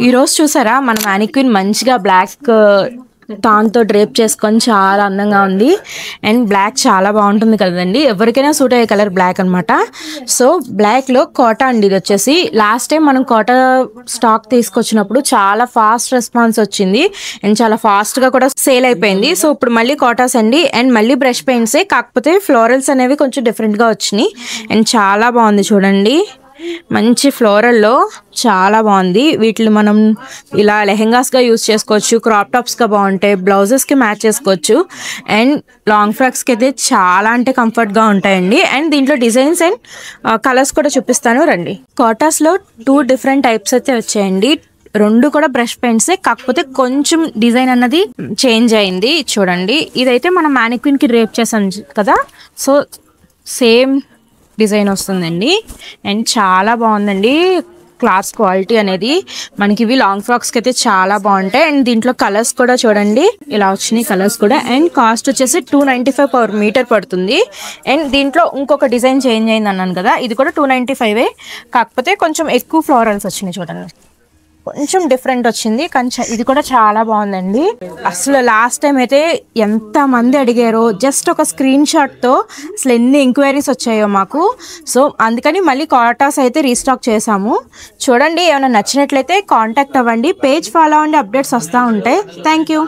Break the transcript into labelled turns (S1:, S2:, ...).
S1: ఈ రోజు చూసారా మన మ్యానిక్విన్ మంచిగా బ్లాక్ తాన్తో డ్రేప్ చేసుకొని చాలా అందంగా ఉంది. అండ్ బ్లాక్ చాలా బాగుంటుంది కదండి, ఎవరికైనా సూట్ అయ్యే కలర్ బ్లాక్ అనమాట. సో బ్లాక్లో కోటా అండి. ఇది వచ్చేసి లాస్ట్ టైం మనం కోటా స్టాక్ తీసుకొచ్చినప్పుడు చాలా ఫాస్ట్ రెస్పాన్స్ వచ్చింది అండ్ చాలా ఫాస్ట్గా కూడా సేల్ అయిపోయింది. సో ఇప్పుడు మళ్ళీ కోటాస్ అండి అండ్ మళ్ళీ బ్రష్ పెయింట్సే, కాకపోతే ఫ్లోరల్స్ అనేవి కొంచెం డిఫరెంట్గా వచ్చినాయి అండ్ చాలా బాగుంది చూడండి. మంచి ఫ్లోరల్లో చాలా బాగుంది. వీటిని మనం ఇలా లెహెంగాస్గా యూస్ చేసుకోవచ్చు, క్రాప్ టాప్స్గా బాగుంటాయి, బ్లౌజెస్కి మ్యాచ్ చేసుకోవచ్చు అండ్ లాంగ్ ఫ్రాక్స్కి అయితే చాలా అంటే కంఫర్ట్గా ఉంటాయండి. అండ్ దీంట్లో డిజైన్స్ అండ్ కలర్స్ కూడా చూపిస్తాను రండి. కాటాస్లో 2 డిఫరెంట్ టైప్స్ అయితే వచ్చాయండి. 2 కూడా బ్రష్ పెయింట్సే, కాకపోతే కొంచెం డిజైన్ అన్నది చేంజ్ అయింది. చూడండి, ఇదైతే మనం మ్యానిక్విన్కి డ్రేప్ చేసాం కదా, సో సేమ్ డిజైన్ వస్తుందండి అండ్ చాలా బాగుందండి క్లాత్ క్వాలిటీ అనేది. మనకి ఇవి లాంగ్ ఫ్రాక్స్కి అయితే చాలా బాగుంటాయి. అండ్ దీంట్లో కలర్స్ కూడా చూడండి ఇలా వచ్చినాయి కలర్స్ కూడా. అండ్ కాస్ట్ వచ్చేసి 295 పర్ మీటర్ పడుతుంది. అండ్ దీంట్లో ఇంకొక డిజైన్ చేంజ్ అయింది అన్నాను కదా, ఇది కూడా 295, కాకపోతే కొంచెం ఎక్కువ ఫ్లోరల్స్ వచ్చినాయి చూడండి, కొంచెం డిఫరెంట్ వచ్చింది. కానీ ఇది కూడా చాలా బాగుందండి. అసలు లాస్ట్ టైం అయితే ఎంత మంది అడిగారో, జస్ట్ ఒక స్క్రీన్ షాట్తో అసలు ఎన్ని ఎంక్వైరీస్ వచ్చాయో మాకు. సో అందుకని మళ్ళీ కాటాస్ అయితే రీస్టాక్ చేసాము. చూడండి, ఏమైనా నచ్చినట్లయితే కాంటాక్ట్ అవ్వండి, పేజ్ ఫాలో అవ్వండి, అప్డేట్స్ వస్తూ ఉంటాయి. Thank you.